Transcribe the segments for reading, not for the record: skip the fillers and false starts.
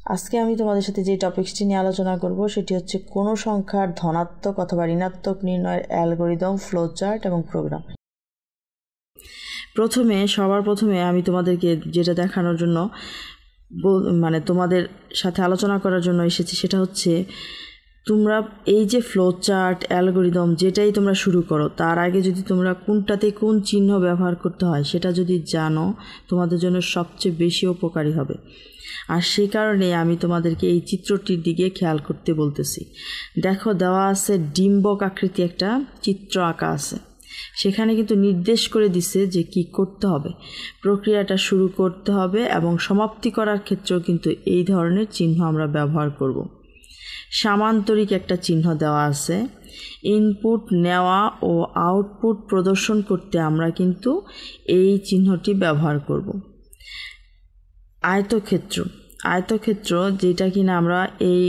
আজকে আমি তোমাদের সাথে যে টপিকসটি নিয়ে আলোচনা করব সেটি হচ্ছে কোনো সংখ্যার ধনাত্মক অথবা ঋণাত্মক নির্ণয়ের অ্যালগরিদম, ফ্লোচার্ট এবং প্রোগ্রাম। সবার প্রথমে আমি তোমাদেরকে যেটা দেখানোর জন্য তোমাদের সাথে আলোচনা করার জন্য এসেছি সেটা হচ্ছে তোমরা এই যে ফ্লোচার্ট, অ্যালগরিদম যেটাই তোমরা শুরু করো তার আগে যদি তোমরা কোনটাতে কোন চিহ্ন ব্যবহার করতে হয় সেটা যদি জানো তোমাদের জন্য সবচেয়ে বেশি উপকারী হবে। আর সেই কারণে আমি তোমাদেরকে এই চিত্রটির দিকে খেয়াল করতে বলতেছি। দেখো, দেওয়া আছে ডিম্বক আকৃতি একটা চিত্র আঁকা আছে, সেখানে কিন্তু নির্দেশ করে দিছে যে কি করতে হবে, প্রক্রিয়াটা শুরু করতে হবে এবং সমাপ্তি করার ক্ষেত্রেও কিন্তু এই ধরনের চিহ্ন আমরা ব্যবহার করব। সামান্তরিক একটা চিহ্ন দেওয়া আছে। ইনপুট নেওয়া ও আউটপুট প্রদর্শন করতে আমরা কিন্তু এই চিহ্নটি ব্যবহার করব। আয়তক্ষেত্র যেটা কিনা আমরা এই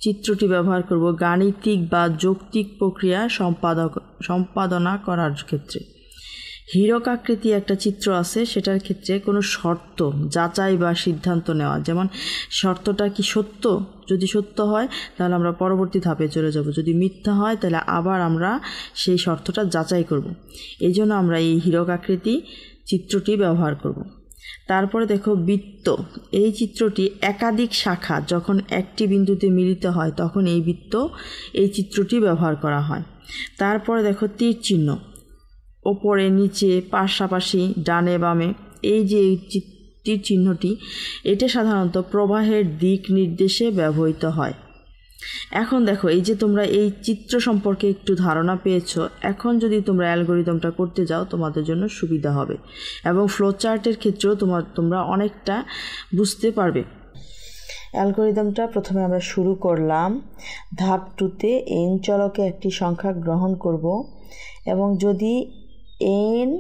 চিত্রটি ব্যবহার করব গাণিতিক বা যৌক্তিক প্রক্রিয়া সম্পাদনা করার ক্ষেত্রে। হীরক আকৃতি একটা চিত্র আছে, সেটার ক্ষেত্রে কোনো শর্ত যাচাই বা সিদ্ধান্ত নেওয়া, যেমন শর্তটা কি সত্য, যদি সত্য হয় তাহলে আমরা পরবর্তী ধাপে চলে যাব, যদি মিথ্যা হয় তাহলে আবার আমরা সেই শর্তটা যাচাই করব। এই জন্য আমরা এই হীরক আকৃতি চিত্রটি ব্যবহার করব। তারপরে দেখো বৃত্ত, এই চিত্রটি একাধিক শাখা যখন একটি বিন্দুতে মিলিত হয় তখন এই চিত্রটি ব্যবহার করা হয়। তারপরে দেখো তীর চিহ্ন, ওপরে নিচে পাশাপাশি ডানে বামে, এই যে তীর চিহ্নটি এটা সাধারণত প্রবাহের দিক নির্দেশে ব্যবহৃত হয়। এখন দেখো, এই যে তোমরা এই চিত্র সম্পর্কে একটু ধারণা পেয়েছো, এখন যদি তোমরা অ্যালগরিদমটা করতে যাও তোমাদের জন্য সুবিধা হবে এবং ফ্লোচার্টের ক্ষেত্রেও তোমরা অনেকটা বুঝতে পারবে। অ্যালগরিদমটা প্রথমে আমরা শুরু করলাম। ধাপ 2তে n চলকে একটি সংখ্যা গ্রহণ করব এবং যদি n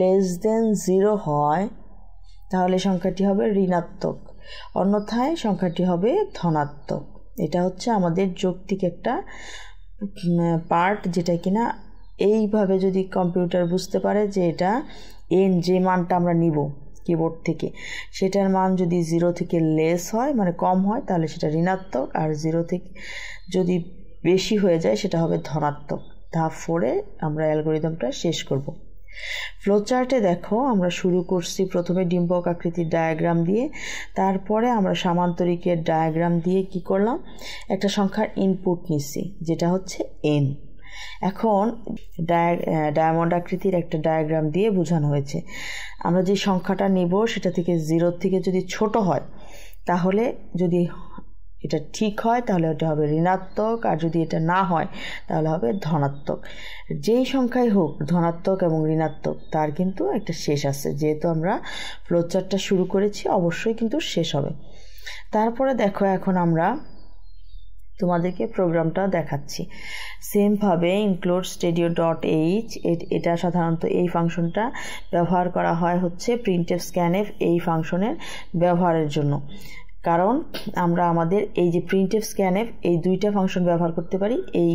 <0 হয় তাহলে সংখ্যাটি হবে ঋণাত্মক, অন্যথায় সংখ্যাটি হবে ধনাত্মক। এটা হচ্ছে আমাদের যৌক্তিক একটা পার্ট, যেটা কিনা এইভাবে যদি কম্পিউটার বুঝতে পারে যে এটা n, যে মানটা আমরা নিব কিবোর্ড থেকে, সেটার মান যদি 0 থেকে লেস হয় মানে কম হয় তাহলে সেটা ঋণাত্মক, আর 0 থেকে যদি বেশি হয়ে যায় সেটা হবে ধনাত্মক। ধাপ 4-এ আমরা অ্যালগরিদমটা শেষ করব। ফ্লোচার্টে দেখো, আমরা শুরু করছি প্রথমে ডিম্বক আকৃতির ডায়াগ্রাম দিয়ে, তারপরে আমরা সামান্তরিকের ডায়াগ্রাম দিয়ে কি করলাম, একটা সংখ্যার ইনপুট নিচ্ছি যেটা হচ্ছে n। এখন ডায়মন্ড আকৃতির একটা ডায়াগ্রাম দিয়ে বোঝানো হয়েছে আমরা যে সংখ্যাটা নিব সেটা থেকে 0 থেকে যদি ছোট হয় তাহলে, যদি এটা ঠিক হয় তাহলে এটা হবে ঋণাত্মক, আর যদি এটা না হয় তাহলে হবে ধনাত্মক। যেই সংখ্যাই হোক, ধনাত্মক এবং ঋণাত্মক, তার কিন্তু একটা শেষ আছে। যেহেতু আমরা ফ্লোচার্টটা শুরু করেছি অবশ্যই কিন্তু শেষ হবে। তারপরে দেখো, এখন আমরা তোমাদেরকে প্রোগ্রামটা দেখাচ্ছি। সেমভাবে include stadio.h, এটা সাধারণত এই ফাংশনটা ব্যবহার করা হয় হচ্ছে printf scanf এই ফাংশনের ব্যবহারের জন্য, কারণ আমরা আমাদের এই যে printf scanf এই দুইটা ফাংশন ব্যবহার করতে পারি এই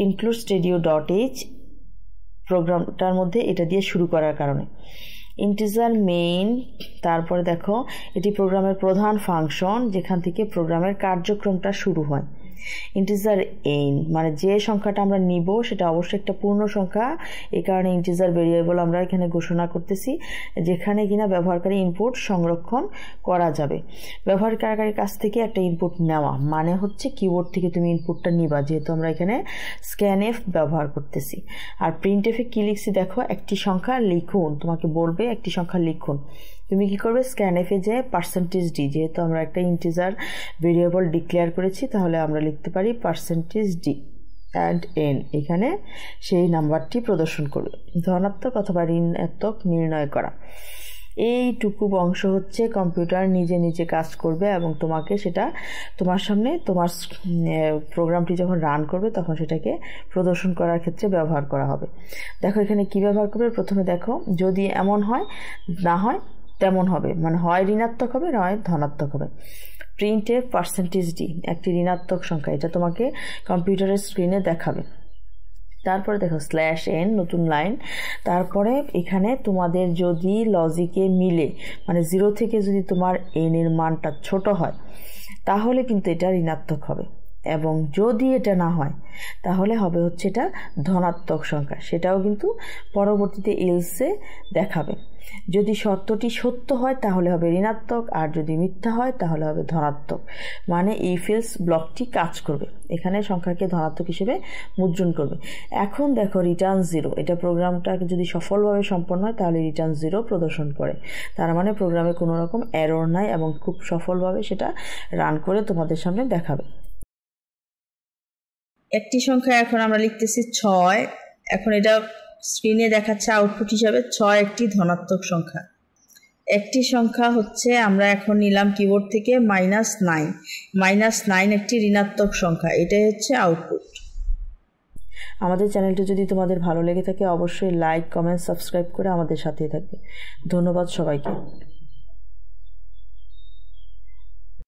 include stadio.h প্রোগ্রামটার মধ্যে, এটা দিয়ে শুরু করার কারণে। ইন্টিজার মেইন, তারপরে দেখো এটি প্রোগ্রামের প্রধান ফাংশন যেখান থেকে প্রোগ্রামের কার্যক্রমটা শুরু হয়। ইন্টিজার n মানে যে সংখ্যাটা আমরা নিব সেটা অবশ্যই একটা পূর্ণ সংখ্যা, এই কারণে ইন্টিজার ভেরিয়েবল আমরা এখানে ঘোষণা করতেছি যেখানে কিনা ব্যবহারকারী ইনপুট সংরক্ষণ করা যাবে। ব্যবহারকারীর কাছ থেকে একটা ইনপুট নেওয়া মানে হচ্ছে কিবোর্ড থেকে তুমি ইনপুটটা নিবা, যেহেতু আমরা এখানে স্ক্যানএফ ব্যবহার করতেছি। আর প্রিন্টএফে কি লিখছি দেখো, একটি সংখ্যা লিখুন, তোমাকে বলবে একটি সংখ্যা লিখুন, তুমি কি করবে স্ক্যানএফে যে %d, যেহেতু আমরা একটা ইন্টিজার ভেরিয়েবল ডিক্লেয়ার করেছি তাহলে আমরা লিখতে পারি %d and n, এখানে সেই নাম্বারটি প্রদর্শন করবে। ধনাত্মক অথবা ঋণাত্মক নির্ণয় করা, এইটুকু অংশ হচ্ছে কম্পিউটার নিজে নিজে কাজ করবে এবং তোমাকে সেটা তোমার সামনে তোমার প্রোগ্রামটি যখন রান করবে তখন সেটাকে প্রদর্শন করার ক্ষেত্রে ব্যবহার করা হবে। দেখো এখানে কি ব্যবহার করবে, প্রথমে দেখো যদি এমন হয় না হয় তেমন হবে, মানে হয় ঋণাত্মক হবে নয় ধনাত্মক হবে। printf %d একটি ঋণাত্মক সংখ্যা, এটা তোমাকে কম্পিউটারের স্ক্রিনে দেখাবে। তারপরে দেখো /n নতুন লাইন, তারপরে এখানে তোমাদের যদি লজিকে মিলে মানে 0 থেকে যদি তোমার n এর মানটা ছোট হয় তাহলে কিন্তু এটা ঋণাত্মক হবে, এবং যদি এটা না হয় তাহলে হবে হচ্ছে এটা ধনাত্মক সংখ্যা। সেটাও কিন্তু পরবর্তীতে এলসে দেখাবে। যদি শর্তটি সত্য হয় তাহলে হবে ঋণাত্মক, আর যদি মিথ্যা হয় তাহলে হবে ধনাত্মক। মানে ইফ এলস ব্লকটি কাজ করবে, এখানে সংখ্যাকে ধনাত্মক হিসেবে মুদ্রণ করবে। এখন দেখো রিটার্ন 0, এটা প্রোগ্রামটা যদি সফলভাবে সম্পন্ন হয় তাহলে রিটার্ন 0 প্রদর্শন করে। তার মানে প্রোগ্রামে কোনো রকম এরর নাই এবং খুব সফলভাবে সেটা রান করে তোমাদের সামনে দেখাবে। একটি সংখ্যা এখন আমরা লিখতেছি 6, এখন এটা স্ক্রিনে দেখাচ্ছে আউটপুট হিসাবে 6 একটি ধনাত্মক সংখ্যা। একটি সংখ্যা হচ্ছে আমরা এখন নিলাম কিবোর্ড থেকে -9, -9 একটি ঋণাত্মক সংখ্যা, এটাই হচ্ছে আউটপুট। আমাদের চ্যানেলটি যদি তোমাদের ভালো লেগে থাকে অবশ্যই লাইক, কমেন্ট, সাবস্ক্রাইব করে আমাদের সাথেই থাকবে। ধন্যবাদ সবাইকে।